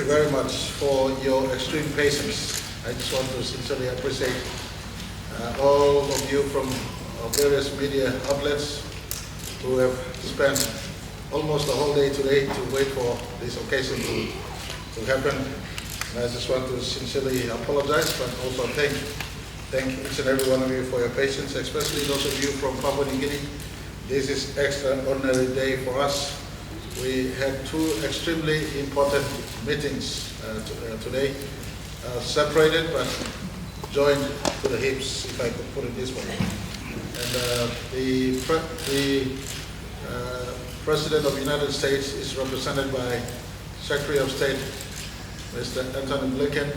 very much for your extreme patience. I just want to sincerely appreciate all of you from various media outlets who have spent almost the whole day today to wait for this occasion to happen. And I just want to sincerely apologize, but also thank each and every one of you for your patience, especially those of you from Papua New Guinea. This is an extraordinary day for us. We had two extremely important meetings today, separated but joined to the hips, if I could put it this way. And the President of the United States is represented by Secretary of State, Mr. Antony Blinken,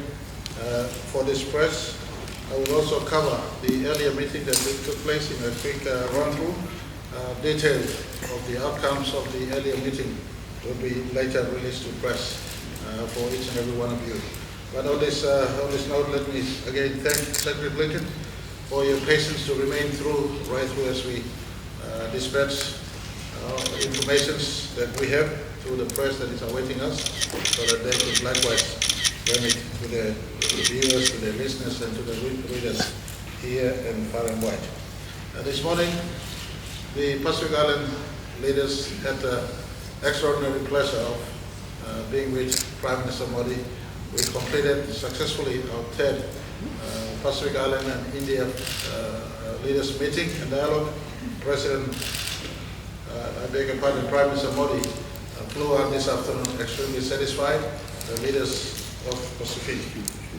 for this press. I will also cover the earlier meeting that took place in a quick run-through. Details of the outcomes of the earlier meeting will be later released to press for each and every one of you. But on this note, let me again thank Secretary Blinken for your patience to remain right through as we dispatch information that we have to the press that is awaiting us, so that they could likewise bring it to the viewers, to the listeners, and to the readers here and far and wide. This morning, the Pacific Island leaders had the extraordinary pleasure of being with Prime Minister Modi. We completed successfully our third Pacific Island and India leaders meeting and dialogue. Prime Minister Modi flew out this afternoon extremely satisfied. The leaders of Pacific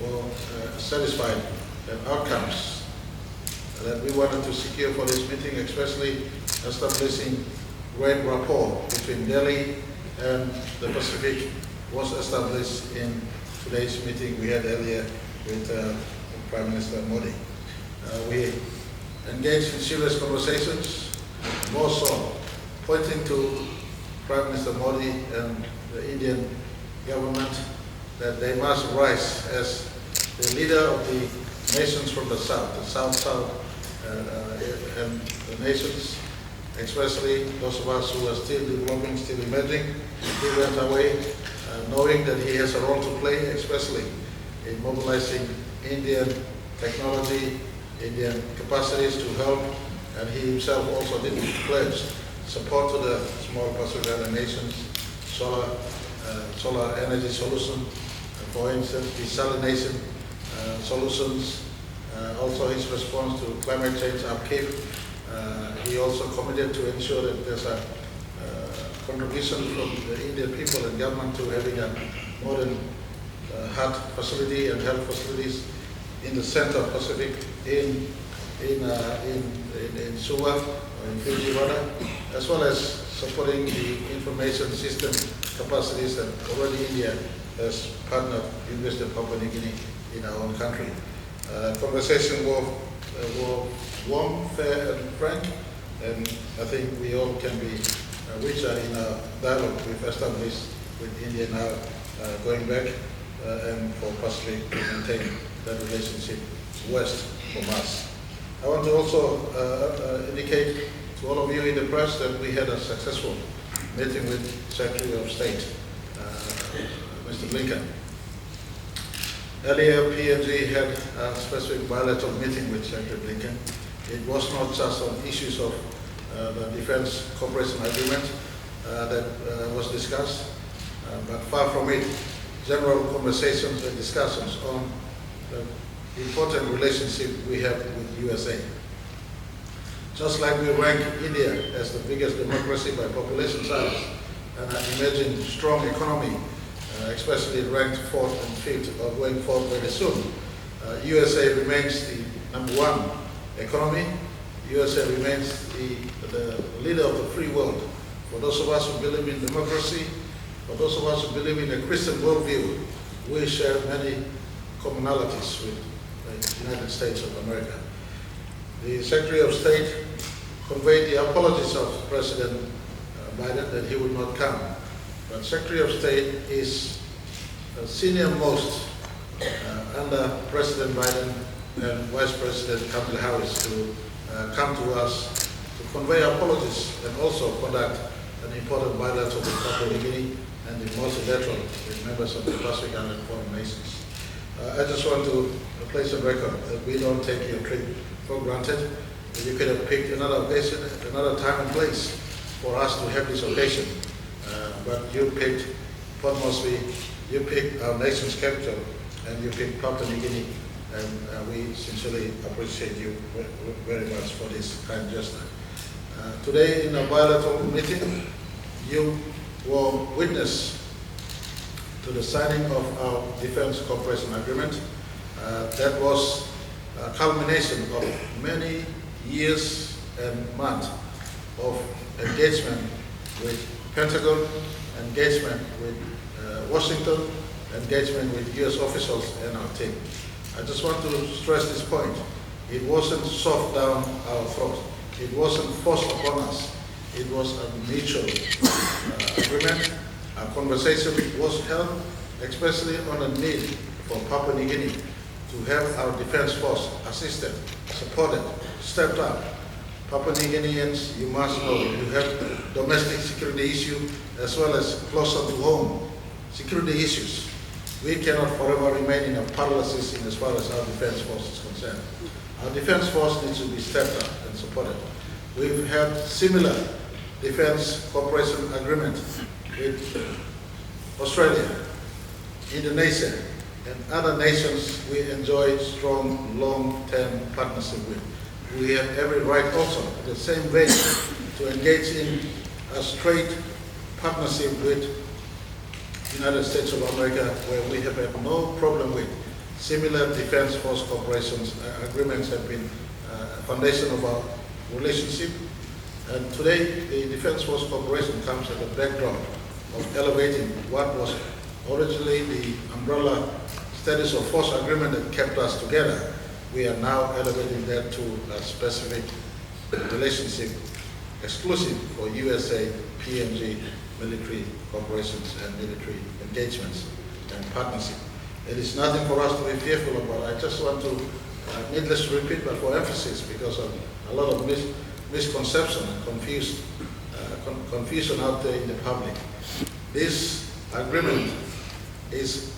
were satisfied that outcomes that we wanted to secure for this meeting, especially establishing great rapport between Delhi and the Pacific, was established in today's meeting we had earlier with Prime Minister Modi. We engaged in serious conversations, more so pointing to Prime Minister Modi and the Indian government that they must rise as the leader of the nations from the South, and the nations, especially those of us who are still developing, still emerging. He went away knowing that he has a role to play, especially in mobilizing Indian technology, Indian capacities to help, and he himself also did pledge support to the small Pacific Island nations, solar energy solution, for instance, desalination solutions, also his response to climate change upkeep. He also committed to ensure that there's a contribution from the Indian people and government to having a modern heart facility and health facilities in the center of Pacific, in Suva, or in Fiji rather, as well as supporting the information system capacities that already India has partnered with the Papua New Guinea in our own country. Conversation were warm, fair, and frank, and I think we all can be richer in our dialogue we've established with India now, going back, and for Pacific to maintain that relationship west from us. I want to also indicate to all of you in the press that we had a successful meeting with Secretary of State, Mr. Blinken. Earlier, PNG had a specific bilateral meeting with Secretary Blinken. It was not just on issues of the Defence Cooperation Agreement that was discussed, but far from it, general conversations and discussions on the important relationship we have with USA. Just like we rank India as the biggest democracy by population size and an emerging strong economy, especially ranked 4th and 5th or going forward very soon, USA remains the #1 economy. USA remains the leader of the free world. For those of us who believe in democracy, for those of us who believe in a Christian worldview, we share many commonalities with the United States of America. The Secretary of State conveyed the apologies of President Biden that he would not come. But Secretary of State is senior most under President Biden and Vice President Kamala Harris to come to us to convey apologies and also conduct an important bilateral with Papua New Guinea and the multilateral with members of the Pacific Island foreign nations. I just want to place on record that we don't take your trip for granted. You could have picked another occasion, another time and place for us to have this occasion, but you picked Port Moresby, you picked our nation's capital, and you picked Papua New Guinea, and we sincerely appreciate you very much for this kind gesture. Today in a bilateral meeting, you will witness to the signing of our Defence Cooperation Agreement. That was a culmination of many years and months of engagement with Pentagon, engagement with Washington, engagement with US officials and our team. I just want to stress this point. It wasn't shoved down our throat. It wasn't forced upon us. It was a mutual agreement. Our conversation was held, especially on the need for Papua New Guinea to have our defense force assisted, supported, stepped up. Papua New Guineans, you must know, you have domestic security issue as well as closer to home security issues. We cannot forever remain in a paralysis as far as our defense force is concerned. Our defense force needs to be stepped up and supported. We've had similar defense cooperation agreement with Australia, Indonesia, and other nations we enjoy strong long-term partnership with. We have every right also, in the same way, to engage in a straight partnership with the United States of America, where we have had no problem with. Similar defense force cooperation agreements have been a foundation of our relationship. And today, the defense force cooperation comes at the backdrop of elevating what was originally the umbrella status of force agreement that kept us together. We are now elevating that to a specific relationship exclusive for USA-PNG military corporations and military engagements and partnership. It is nothing for us to be fearful about. I just want to, needless to repeat, but for emphasis, because of a lot of misconception and confusion out there in the public. This agreement is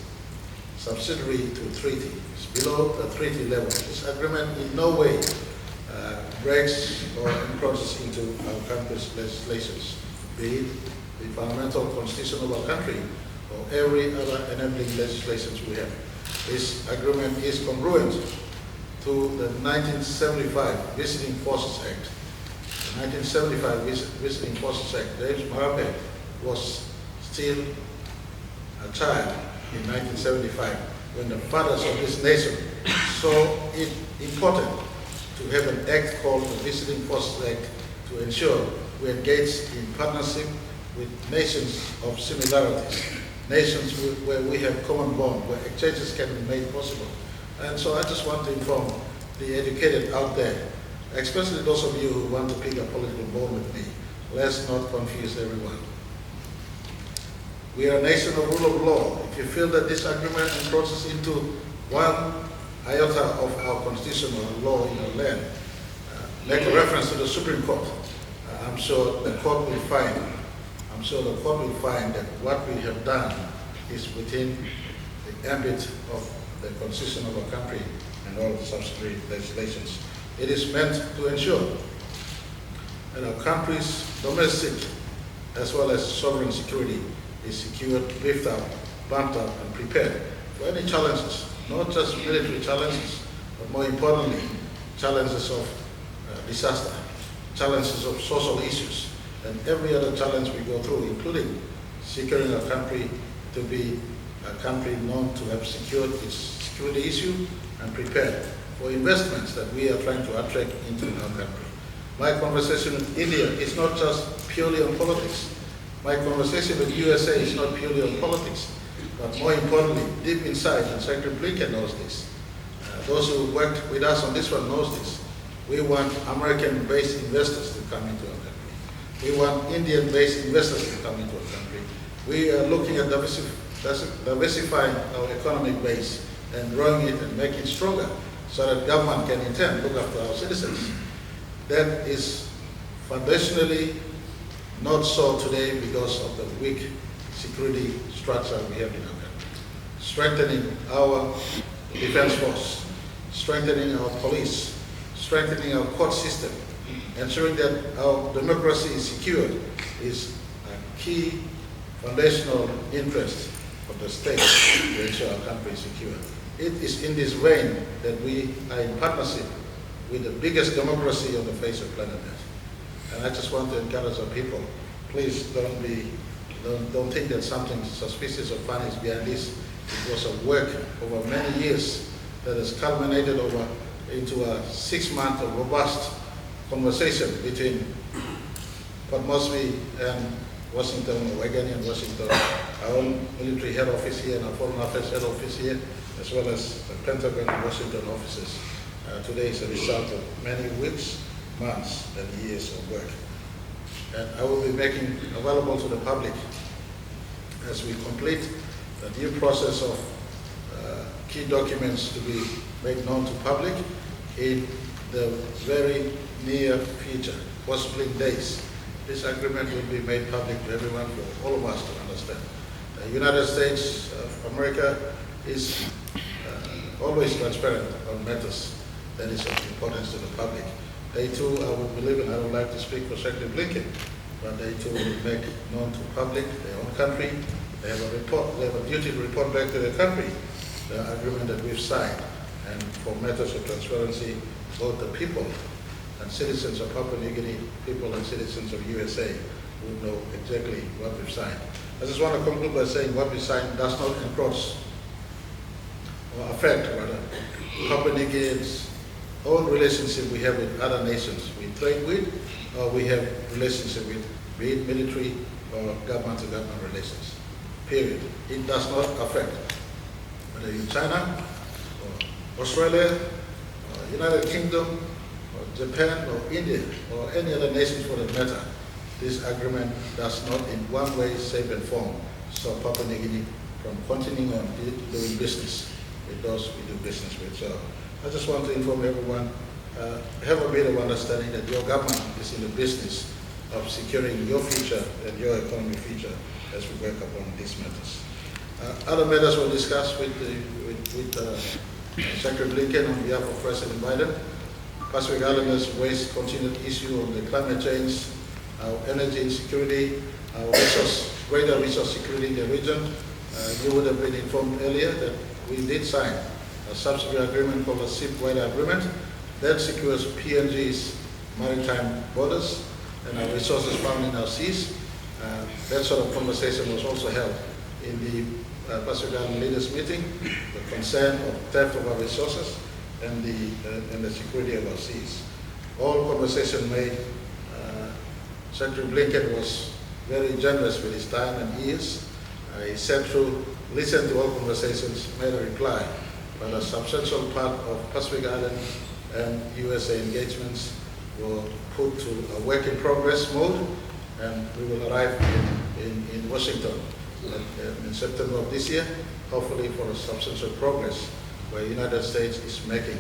subsidiary to treaty. It's below the treaty level. This agreement in no way breaks or encroaches into our country's legislations, be it the fundamental constitution of our country or every other enabling legislations we have. This agreement is congruent to the 1975 Visiting Forces Act. The 1975 Visiting Forces Act. James Marape was still a child in 1975 when the fathers of this nation saw it important to have an act called the Visiting Forces Act to ensure we engage in partnership with nations of similarities, nations where we have common bond, where exchanges can be made possible. And so I just want to inform the educated out there, especially those of you who want to pick a political bone with me, let's not confuse everyone. We are a nation of rule of law. If you feel that this agreement encroaches into one iota of our constitutional law in our land, make a reference to the Supreme Court. I'm sure the court will find that what we have done is within the ambit of the constitution of our country and all the subsidiary legislations. It is meant to ensure that our country's domestic as well as sovereign security is secured, beefed up, bumped up, and prepared for any challenges, not just military challenges, but more importantly, challenges of disaster, challenges of social issues, and every other challenge we go through, including securing our country to be a country known to have secured its security issue and prepared for investments that we are trying to attract into our country. My conversation with India is not just purely on politics. My conversation with USA is not purely on politics, but more importantly, deep inside, and Secretary Blinken knows this. Those who worked with us on this one knows this. We want American-based investors to come into our country. We want Indian-based investors to come into our country. We are looking at diversifying our economic base and growing it and making it stronger so that government can in turn look after our citizens. That is foundationally not so today because of the weak security structure we have in our country. Strengthening our defense force, strengthening our police, strengthening our court system, ensuring that our democracy is secured is a key foundational interest of the state to ensure our country is secure. It is in this vein that we are in partnership with the biggest democracy on the face of planet Earth. And I just want to encourage our people, please don't think that something suspicious or funny is behind this. It was a work over many years that has culminated into a 6-month robust conversation between Port Moresby and Washington, or again in Washington, our own military head office here and our foreign affairs head office here, as well as the Pentagon and Washington offices. Today is a result of many weeks, months, and years of work. And I will be making available to the public as we complete the due process of key documents to be made known to public in the very near future, possibly in days. This agreement will be made public to everyone, for all of us to understand. The United States of America is always transparent on matters that is of importance to the public. They too, I would believe, and I would like to speak for Secretary Blinken, but they too will make known to public their own country. They have a duty to report back to their country the agreement that we've signed. And for matters of transparency, both the people and citizens of Papua New Guinea, people and citizens of USA will know exactly what we've signed. I just want to conclude by saying what we signed does not encroach or affect, rather, Papua New Guinea's own relationship we have with other nations we trade with, or we have relationship with, be it military or government-to-government relations, period. It does not affect whether you're China, or Australia, or United Kingdom, or Japan, or India, or any other nation for that matter. This agreement does not in one way, shape, and form stop Papua New Guinea from continuing on doing business with those we do business with. So I just want to inform everyone, have a bit of understanding that your government is in the business of securing your future and your economic future as we work upon these matters. Other matters were discussed with Secretary Blinken on behalf of President Biden. Pacific Islanders raised continued issue on the climate change, our energy insecurity, our greater resource security in the region. You would have been informed earlier that we did sign a subsidiary agreement called the SIP Waiver Agreement that secures PNG's maritime borders and our resources found in our seas. That sort of conversation was also held in the Pacific Island Leaders Meeting, the concern of theft of our resources and the security of our seas. All conversation made, Secretary Blinken was very generous with his time and ears. He sat through, listened to all conversations, made a reply. But a substantial part of Pacific Island and USA engagements were put to a work in progress mode, and we will arrive in Washington in September of this year, hopefully for a substantial progress where the United States is making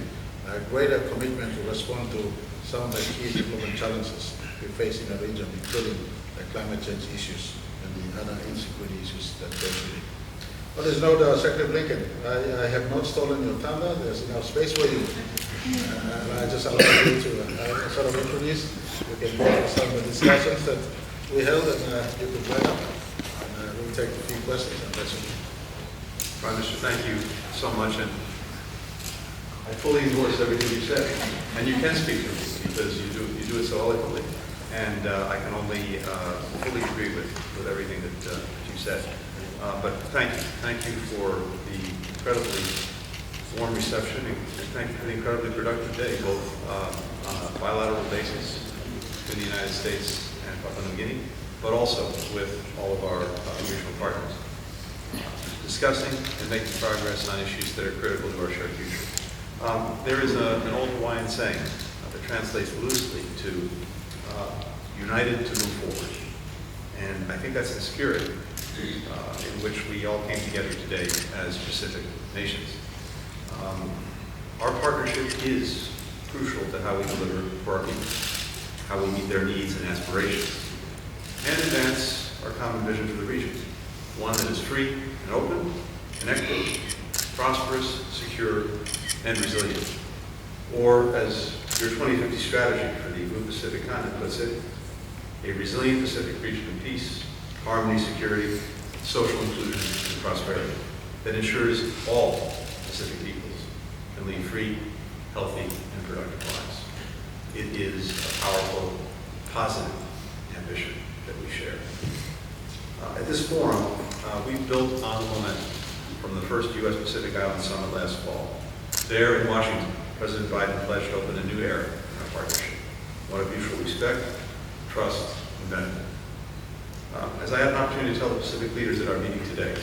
a greater commitment to respond to some of the key development challenges we face in the region, including the climate change issues and the other insecurity issues that go with it. Well, there's no doubt, Secretary Blinken, I have not stolen your thunder. There's enough space for you. I just allow you to sort of introduce. We can go through some of the discussions that we held, and you can join up. And we'll take a few questions and that's it. Prime Minister, thank you so much. And I fully endorse everything you said. And you can speak to me because you do it so eloquently. And I can only fully agree with everything that you said. But thank you. Thank you for the incredibly warm reception, and thank you for the incredibly productive day, both on a bilateral basis with the United States and Papua New Guinea, but also with all of our regional partners, discussing and making progress on issues that are critical to our shared future. There is an old Hawaiian saying that translates loosely to united to move forward. And I think that's the spirit in which we all came together today as Pacific nations. Our partnership is crucial to how we deliver for our people, how we meet their needs and aspirations, and advance our common vision for the region. one that is free and open, connected, prosperous, secure, and resilient. Or, as your 2050 strategy for the Indo-Pacific continent puts it, a resilient Pacific region of peace, harmony, security, social inclusion, and prosperity that ensures all Pacific peoples can lead free, healthy, and productive lives. It is a powerful, positive ambition that we share. At this forum, we've built on the momentum from the first U.S.-Pacific Island Summit last fall. There in Washington, President Biden pledged to open a new era in our partnership, one of mutual respect, trust, and benefit. As I had an opportunity to tell the Pacific leaders at our meeting today,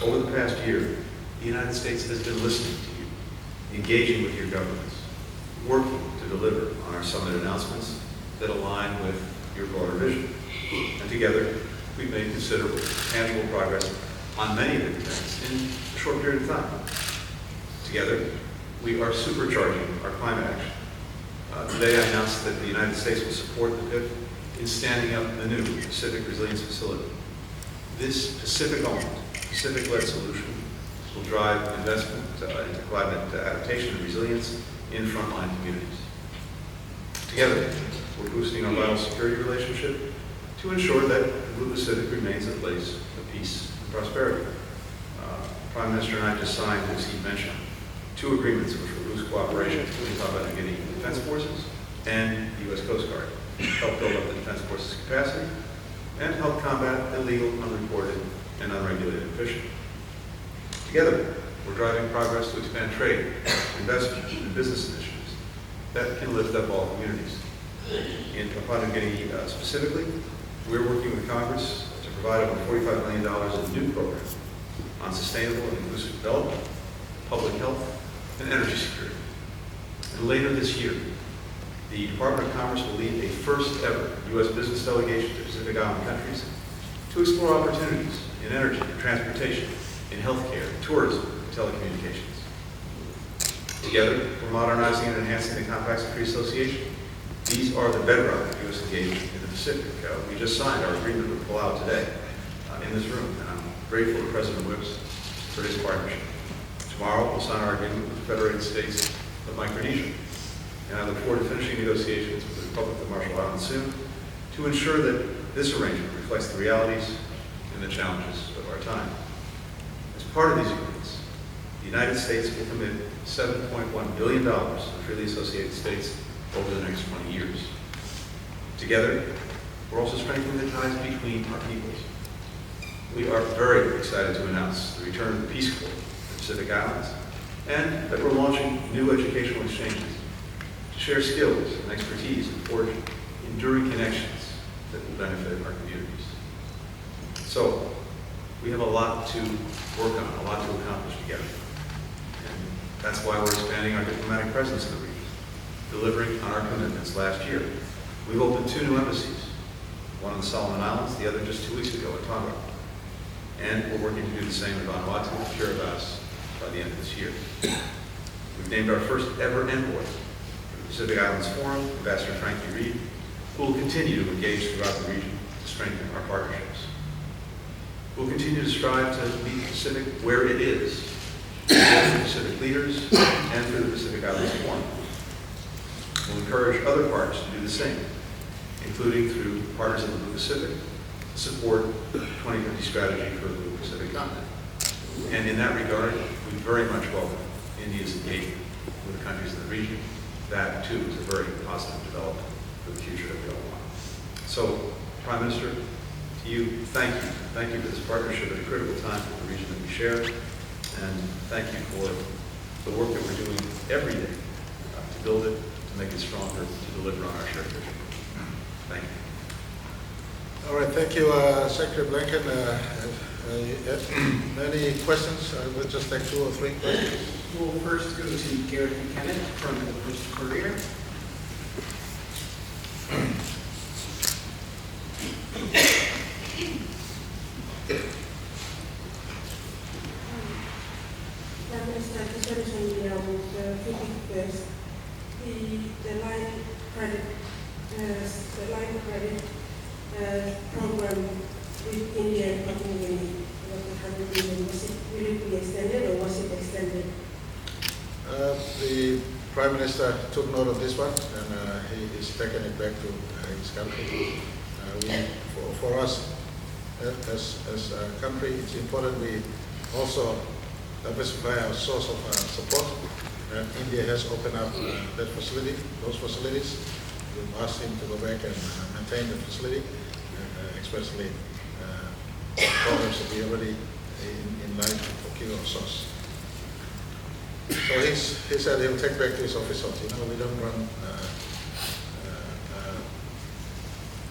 over the past year, the United States has been listening to you, engaging with your governments, working to deliver on our summit announcements that align with your broader vision. And together, we've made considerable, tangible progress on many of the commitments in a short period of time. Together, we are supercharging our climate action. Today, I announced that the United States will support the PIF in standing up the new Pacific Resilience Facility. This Pacific-owned, Pacific-led solution will drive investment into climate adaptation and resilience in frontline communities. Together, we're boosting our vital security relationship to ensure that the Blue Pacific remains a place of peace and prosperity. The Prime Minister and I just signed, as he mentioned, 2 agreements which will boost cooperation between Papua and Guinea Defense Forces and the U.S. Coast Guard, help build up the Defense Forces' capacity, and help combat illegal, unreported, and unregulated fishing. Together, we're driving progress to expand trade, investment, and business initiatives that can lift up all communities. In Papua New Guinea specifically, we're working with Congress to provide over $45 million in new programs on sustainable and inclusive development, public health, and energy security. And later this year, the Department of Commerce will lead a first ever U.S. business delegation to Pacific Island countries to explore opportunities in energy, transportation, in healthcare, tourism, and telecommunications. Together, we're modernizing and enhancing the Compacts of Free Association. These are the bedrock of U.S. engagement in the Pacific. We just signed our agreement with Palau today in this room, and I'm grateful to President Whipps for his partnership. Tomorrow, we'll sign our agreement with the Federated States of Micronesia, and I look forward to finishing negotiations with the Republic of the Marshall Islands soon to ensure that this arrangement reflects the realities and the challenges of our time. As part of these agreements, the United States will commit $7.1 billion to freely associated states over the next 20 years. Together, we're also strengthening the ties between our peoples. We are very excited to announce the return of the Peace Corps to the Pacific Islands, and that we're launching new educational exchanges to share skills and expertise and forge enduring connections that will benefit our communities. So, we have a lot to work on, a lot to accomplish together. And that's why we're expanding our diplomatic presence in the region, delivering on our commitments last year. We've opened 2 new embassies, one in the Solomon Islands, the other just 2 weeks ago in Tonga. And we're working to do the same in Vanuatu and Kiribati by the end of this year. We've named our first ever envoy for the Pacific Islands Forum, Ambassador Frankie Reed, who will continue to engage throughout the region to strengthen our partnerships. We'll continue to strive to meet the Pacific where it is, with Pacific leaders and through the Pacific Islands Forum. We'll encourage other partners to do the same, including through partners in the Blue Pacific, to support the 2050 strategy for the Blue Pacific continent. And in that regard, we very much welcome India's engagement with the countries in the region. That, too, is a very positive development for the future that we all want. So, Prime Minister, to you, thank you. Thank you for this partnership at a critical time for the region that we share. And thank you for the work that we're doing every day to build it, to make it stronger, to deliver on our shared vision. Thank you. All right, thank you, Secretary Blinken. Any questions? We'll just take 2 or 3 questions. We'll first go to Garrett Buchanan from the Post-Courier. The line credit program with India and Papua New Guinea. what the 100 million, will it be extended or was it extended? The Prime Minister took note of this one, and he is taking it back to his country. For us, as a country, it's important we also diversify our source of support. India has opened up those facilities. We've asked him to go back and maintain the facility, especially programs that we already in line to procure source. So he said he'll take back to his officials. We don't run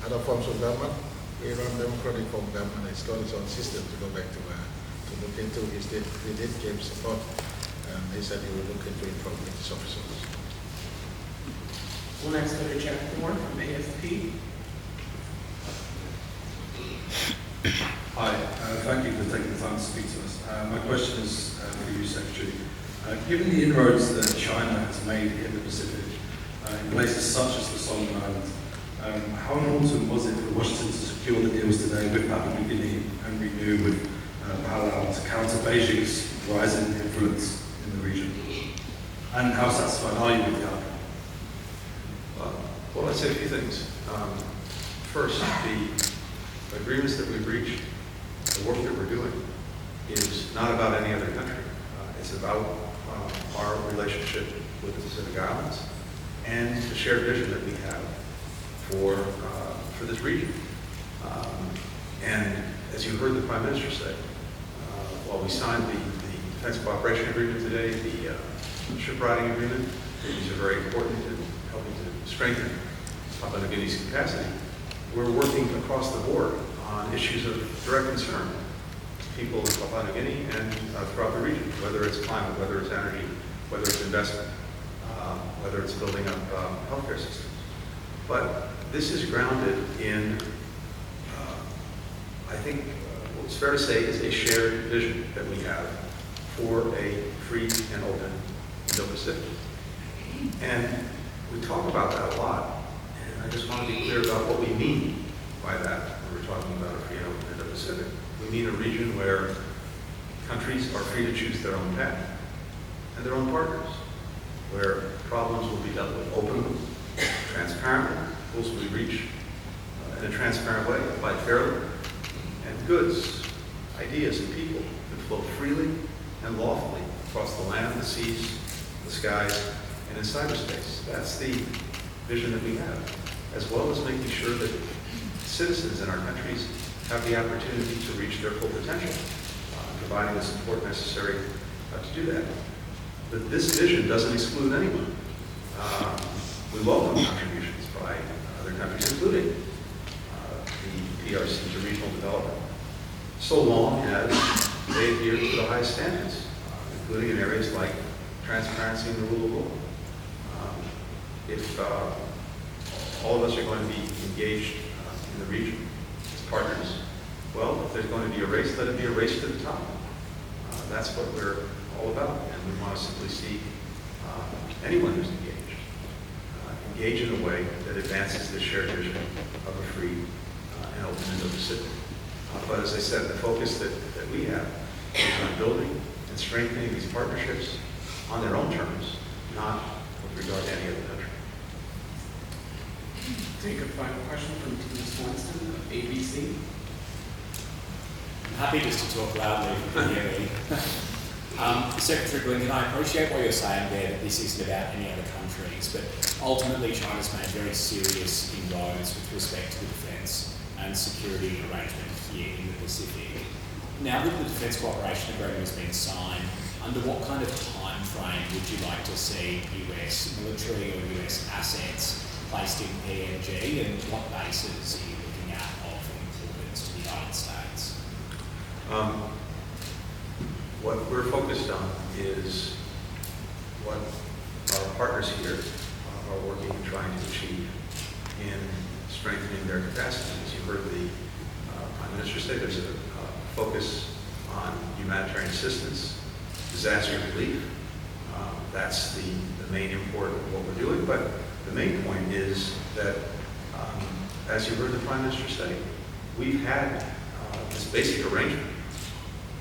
other forms of government. We run democratic form of government. It's got its own system to go back to look into. He did give support, and he said he will look into it from his officials. We'll next go to Jeff Moore from AFP. Hi, thank you for taking the time to speak to us. My question is for you, Secretary. Given the inroads that China has made in the Pacific, in places such as the Solomon Islands, how important was it for Washington to secure the deals today with Papua New Guinea and renew with Palau to counter Beijing's rising influence in the region? And how satisfied are you with the outcome? Well, I'd say a few things. First, the agreements that we've reached, the work that we're doing, is not about any other country. It's about our relationship with the Pacific Islands and the shared vision that we have for this region. And as you heard the Prime Minister say, while we signed the Defence Cooperation Agreement today, the shipwrighting agreement, these are very important in helping to strengthen Papua New Guinea's capacity. We're working across the board on issues of direct concern to people in Papua New Guinea and throughout the region, whether it's climate, whether it's energy, whether it's investment, whether it's building up healthcare systems. But this is grounded in, I think, what's fair to say is a shared vision that we have for a free and open Indo-Pacific. And we talk about that a lot. And I just want to be clear about what we mean by that when we're talking about a free and open Indo-Pacific. We mean a region where countries are free to choose their own path and their own partners, where problems will be dealt with openly, transparently, goals will be reached in a transparent way, applied fairly, and goods, ideas, and people can flow freely and lawfully across the land, the seas, the skies, and in cyberspace. That's the vision that we have, as well as making sure that citizens in our countries have the opportunity to reach their full potential, providing the support necessary to do that. But this vision doesn't exclude anyone. We welcome contributions by other countries, including the PRC to regional development, so long as they adhere to the highest standards, including in areas like transparency and the rule of law. If all of us are going to be engaged in the region as partners, well, if there's going to be a race, let it be a race to the top. That's what we're all about, and we want to simply see anyone who's engage in a way that advances the shared vision of a free and open Indo-Pacific. But as I said, the focus that we have is on building and strengthening these partnerships on their own terms, not with regard to any other country. Take a final question from Tina Swanston of ABC. I'm happy just to talk loudly if you can hear me. Secretary Blinken, I appreciate what you're saying there, that this isn't about any other countries, but ultimately China's made very serious inroads with respect to the defence and security arrangement here in the Pacific. Now that the Defence Cooperation Agreement has been signed, under what kind of time frame would you like to see US military or US assets placed in PNG, and what bases are you looking at of importance to the United States? What we're focused on is what our partners here are working and trying to achieve in strengthening their capacity. As you heard the Prime Minister say, there's a focus on humanitarian assistance, disaster relief. That's the main import of what we're doing. But the main point is that, as you heard the Prime Minister say, we've had this basic arrangement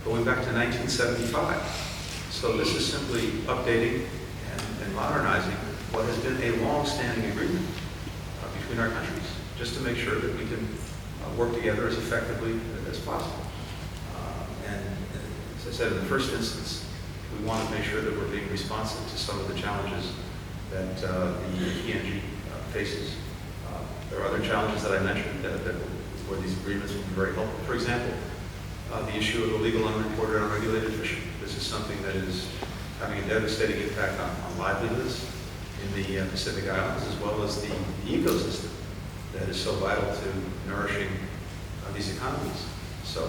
going back to 1975. So this is simply updating and modernizing what has been a long-standing agreement between our countries, just to make sure that we can work together as effectively as possible. And as I said, in the first instance, we want to make sure that we're being responsive to some of the challenges that the PNG faces. There are other challenges that I mentioned where these agreements will be very helpful. For example, the issue of illegal, unreported, unregulated fishing. This is something that is having a devastating impact on livelihoods in the Pacific Islands, as well as the ecosystem that is so vital to nourishing these economies. So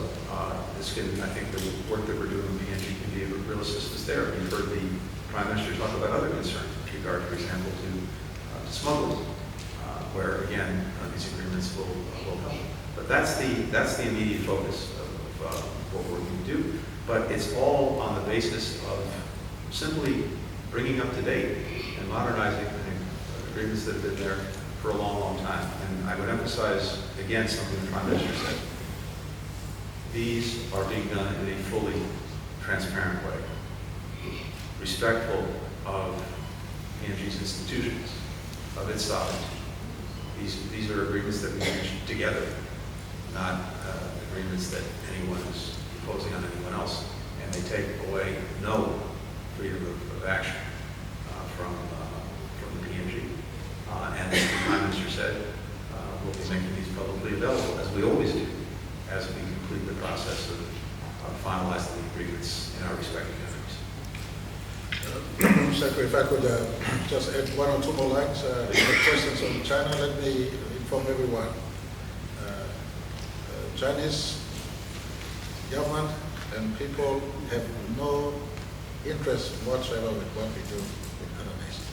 this can, I think the work that we're doing in PNG can be of real assistance there. You've heard the Prime Minister talk about other concerns with regard, for example, to smuggling, where again these agreements will help. But that's the immediate focus of what we're going to do. But it's all on the basis of simply bringing up to date and modernizing agreements that have been there for a long, long time. And I would emphasize again something the Prime Minister said. These are being done in a fully transparent way, respectful of PNG's institutions, of its sovereignty. These are agreements that we reach together, not agreements that anyone is imposing on anyone else, and they take away no freedom of action from the PNG. And as the Prime Minister said, we'll be making these publicly available, as we always do, as we complete the process of finalizing the agreements in our respective countries. Secretary, if I could just add one or two more lines. The questions on China, let me inform everyone. Chinese government and people have no interest whatsoever with what we do with other nations.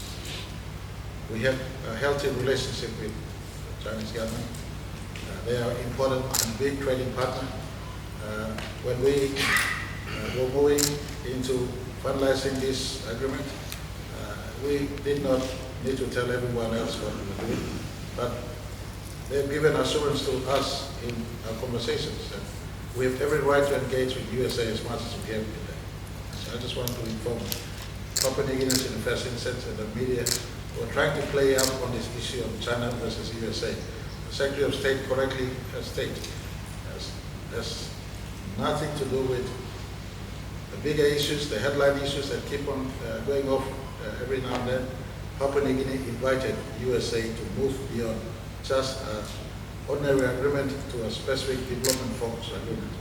We have a healthy relationship with the Chinese government. They are important and big trading partner. When we were moving into finalizing this agreement, we did not need to tell everyone else what we were doing, but they've given assurance to us in our conversations that we have every right to engage with USA as much as we can with them. So I just want to inform Papua New Guineans in the first instance and the media who are trying to play up on this issue of China versus USA. The Secretary of State correctly has stated has nothing to do with the bigger issues, the headline issues that keep on going off every now and then. Papua New Guinea invited USA to move beyond just an ordinary agreement to a specific development focus agreement.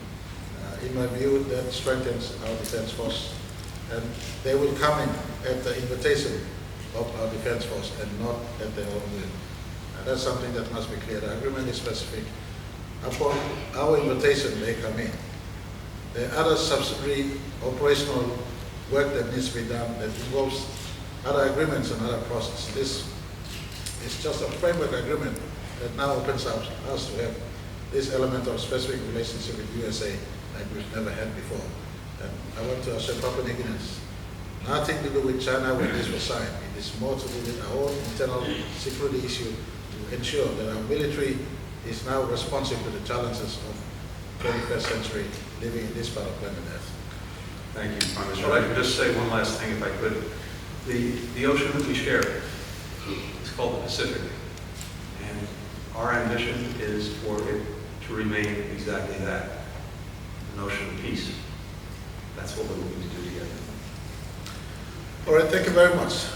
In my view, that strengthens our defense force, and they will come in at the invitation of our defense force and not at their own will. That's something that must be clear. The agreement is specific. Upon our invitation, they come in. There are other subsidiary operational work that needs to be done that involves other agreements and other processes. This is just a framework agreement that now opens up us to have this element of specific relationship with USA like we've never had before. And I want to assure Papua New Guineans, nothing to do with China when this was signed. It is more to do with our own internal security issue to ensure that our military is now responsive to the challenges of 21st century living in this part of planet Earth. Thank you, Prime Minister. I can just say one last thing, if I could. The ocean that we share is called the Pacific, and our ambition is for it to remain exactly that, an ocean of peace. That's what we're looking to do together. All right, thank you very much.